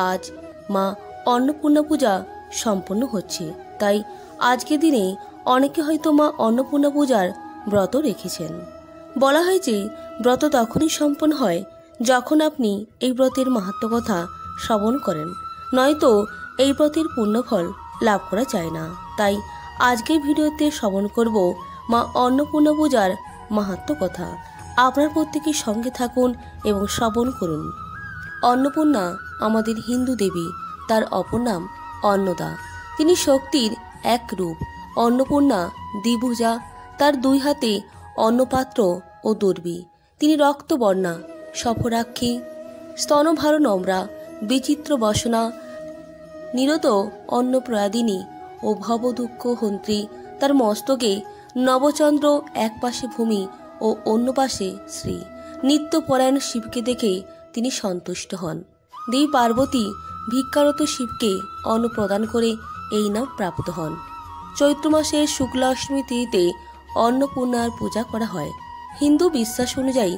আজ মা অন্নপূর্ণা পূজা সম্পন্ন হচ্ছে। তাই আজকের দিনে অনেকে হয়তো মা অন্নপূর্ণা পূজার ব্রত রেখেছেন। বলা হয় যে ব্রত তখনই সম্পন্ন হয় যখন আপনি এই ব্রতের মাহাত্ম্য কথা শ্রবণ করেন, নয়তো এই ব্রতের পুণ্যফল লাভ করা যায় না। তাই আজকের ভিডিওতে শ্রবণ করব মা অন্নপূর্ণা পূজার মাহাত্ম্য কথা। আপনার প্রত্যেকের সঙ্গে থাকুন এবং শ্রবণ করুন। অন্নপূর্ণা আমাদের হিন্দু দেবী, তার অপর নাম অন্নদা। তিনি শক্তির এক রূপ। অন্নপূর্ণা দ্বিভুজা, তার দুই হাতে অন্নপাত্র ও দুর্বি। তিনি রক্তবর্ণা, সফরাক্ষী, স্তনভার নম্রা, বিচিত্র বসনা, নিরত অন্নপ্রয়াদিনী ও ভবদুঃখ হন্ত্রী। তার মস্তকে নবচন্দ্র, এক পাশে ভূমি ও অন্য পাশে শ্রী। নিত্যপরায়ণ শিবকে দেখে তিনি সন্তুষ্ট হন। দেবী পার্বতী ভিক্ষারত শিবকে অন্ন প্রদান করে এই নাম প্রাপ্ত হন। চৈত্র মাসের শুক্লা অষ্টমী তিথিতে অন্নপূর্ণার পূজা করা হয়। হিন্দু বিশ্বাস অনুযায়ী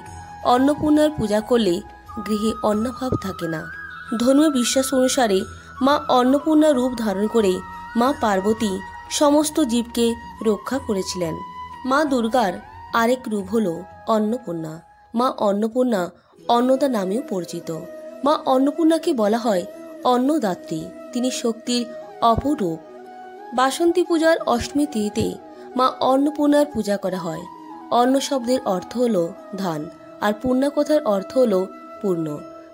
অন্নপূর্ণার পূজা করলে গৃহে অন্নাভাব থাকে না। ধর্মীয় বিশ্বাস অনুসারে মা অন্নপূর্ণা রূপ ধারণ করে মা পার্বতী সমস্ত জীবকে রক্ষা করেছিলেন। মা দুর্গার আরেক রূপ হল অন্নপূর্ণা। মা অন্নপূর্ণা অন্নদা নামেও পরিচিত। মা অন্নপূর্ণাকে বলা হয় অন্নদাত্রী। তিনি শক্তির অপর রূপ। বাসন্তী পূজার অষ্টমী তিথিতে মা অন্নপূর্ণার পূজা করা হয়। অন্ন শব্দের অর্থ হল ধান, আর পূর্ণা কথার অর্থ হল পূর্ণ।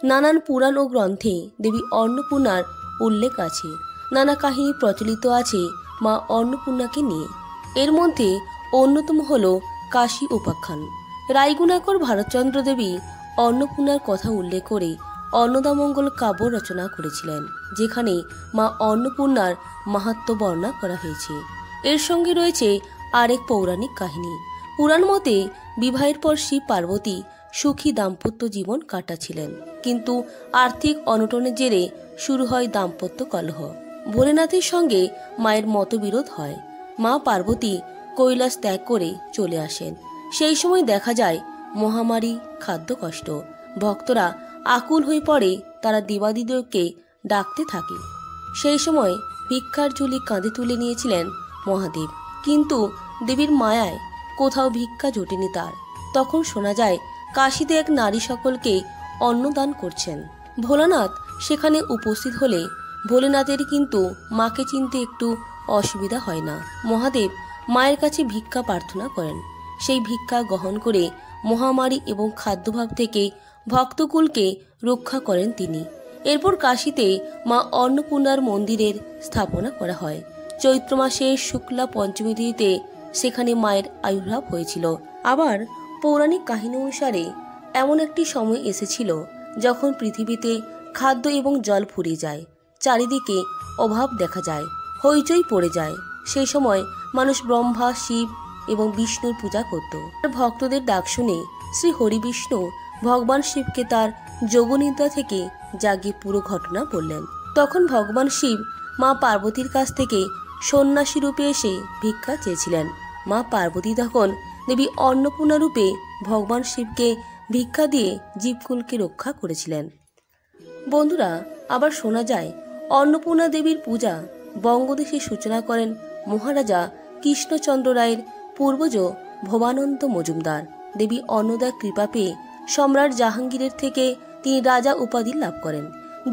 নানান পুরাণ ও গ্রন্থে দেবী অন্নপূর্ণার উল্লেখ আছে। নানা কাহিনী প্রচলিত আছে মা অন্নপূর্ণাকে নিয়ে। এর মধ্যে অন্যতম হল কাশী উপাখ্যান। রায়গুণাকর ভারতচন্দ্র দেবী অন্নপূর্ণার কথা উল্লেখ করে অন্নদামঙ্গল কাব্য রচনা করেছিলেন, যেখানে মা অন্নপূর্ণার মাহাত্ম্য বর্ণনা করা হয়েছে। এর সঙ্গে রয়েছে আরেক পৌরাণিক কাহিনী। পুরাণ মতে বিবাহের পর শিব পার্বতী সুখী দাম্পত্য জীবন কাটাচ্ছিলেন, কিন্তু আর্থিক অনটনের জেরে শুরু হয় দাম্পত্য কলহ। ভোলেনাথের সঙ্গে মায়ের মতবিরোধ হয়। মা পার্বতী কৈলাস ত্যাগ করে চলে আসেন। সেই সময় দেখা যায় মহামারী, খাদ্য কষ্ট। ভক্তরা আকুল হয়ে পড়ে। তারা দেবাদিদেবকে ডাকতে থাকে। সেই সময় ভিক্ষার ঝুলি কাঁধে তুলে নিয়েছিলেন মহাদেব, কিন্তু দেবীর মায়ায় কোথাও ভিক্ষা জোটেনি তার। তখন শোনা যায় কাশীতে এক নারী সকলকে অন্নদান করছেন। ভোলানাথ সেখানে উপস্থিত হলে ভোলেনাথের কিন্তু মাকে চিনতে একটু অসুবিধা হয় না। মহাদেব মায়ের কাছে ভিক্ষা প্রার্থনা করেন। সেই ভিক্ষা গ্রহণ করে মহামারী এবং খাদ্যভাব থেকে ভক্তকুলকে রক্ষা করেন তিনি। এরপর কাশীতে মা অন্নপূর্ণার মন্দিরের স্থাপনা করা হয়। চৈত্র মাসের শুক্লা পঞ্চমী তিথিতে সেখানে মায়ের আবির্ভাব হয়েছিল। আবার পৌরাণিক কাহিনী অনুসারে এমন একটি সময় এসেছিল যখন পৃথিবীতে খাদ্য এবং জল ফুরিয়ে যায়, চারিদিকে অভাব দেখা যায়, হইচই পড়ে যায়। সেই সময় মানুষ ব্রহ্মা, শিব এবং বিষ্ণুর পূজা করত। ভক্তদের ডাক শুনে শ্রী হরিবিষ্ণু ভগবান শিবকে তার যোগনিদ্রা থেকে জাগিয়ে পুরো ঘটনা বললেন। তখন ভগবান শিব মা পার্বতীর কাছ থেকে সন্ন্যাসী রূপে এসে ভিক্ষা চেয়েছিলেন। মা পার্বতী তখন দেবী অন্নপূর্ণা রূপে ভগবান শিবকে ভিক্ষা দিয়ে জীবকুলকে রক্ষা করেছিলেন। বন্ধুরা, আবার শোনা যায় অন্নপূর্ণা দেবীর পূজা বঙ্গদেশে সূচনা করেন মহারাজা কৃষ্ণচন্দ্র রায়ের পূর্বজ ভবানন্দ মজুমদার। দেবী অন্নদার কৃপা পেয়ে সম্রাট জাহাঙ্গীরের থেকে তিনি রাজা উপাধি লাভ করেন।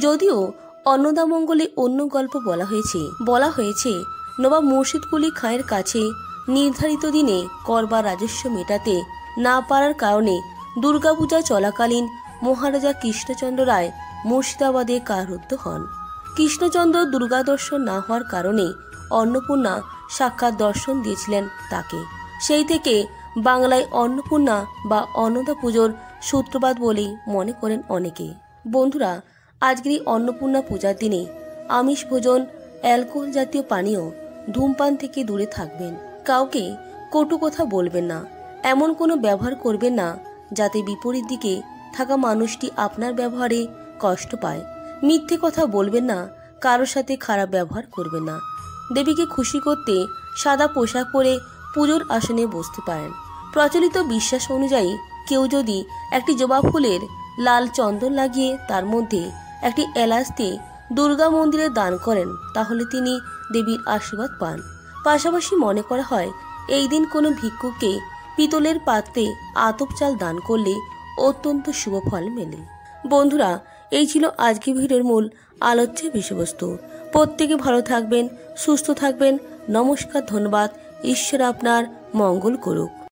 যদিও অন্নদামঙ্গলে অন্য গল্প বলা হয়েছে নবাব মুর্শিদ কুলি খাঁয়ের কাছে নির্ধারিত দিনে কর বা রাজস্ব মেটাতে না পারার কারণে দুর্গাপূজা চলাকালীন মহারাজা কৃষ্ণচন্দ্র রায় মুর্শিদাবাদে কারারুদ্ধ হন। কৃষ্ণচন্দ্র দুর্গা দর্শন না হওয়ার কারণে অন্নপূর্ণা সাক্ষাৎ দর্শন দিয়েছিলেন তাকে। সেই থেকে বাংলায় অন্নপূর্ণা বা অন্নদা পুজোর সূত্রপাত বলেই মনে করেন অনেকে। বন্ধুরা, আজকের এই অন্নপূর্ণা পূজার দিনে আমিষ ভোজন, অ্যালকোহল জাতীয় পানীয়, ধূমপান থেকে দূরে থাকবেন। কাউকে কটু কথা বলবেন না। এমন কোনো ব্যবহার করবেন না যাতে বিপরীত দিকে থাকা মানুষটি আপনার ব্যবহারে কষ্ট পায়। মিথ্যে কথা বলবেন না। কারোর সাথে খারাপ ব্যবহার করবেন না। দেবীকে খুশি করতে সাদা পোশাক পরে পুজোর আসনে বসতে পারেন। প্রচলিত বিশ্বাস অনুযায়ী কেউ যদি একটি জবা ফুলের লাল চন্দন লাগিয়ে তার মধ্যে একটি এলাচ দিয়ে দুর্গা মন্দিরে দান করেন তাহলে তিনি দেবীর আশীর্বাদ পান। পাশাপাশি মনে করা হয় এই দিন কোনো ভিক্ষুককে পিতলের পাত্রে আতপ চাল দান করলে অত্যন্ত শুভ ফল মেলে। বন্ধুরা, এই ছিল আজকের ভিডিওর মূল আলোচ্য বিষয়বস্তু। প্রত্যেকে ভালো থাকবেন, সুস্থ থাকবেন। নমস্কার, ধন্যবাদ। ঈশ্বর আপনার মঙ্গল করুক।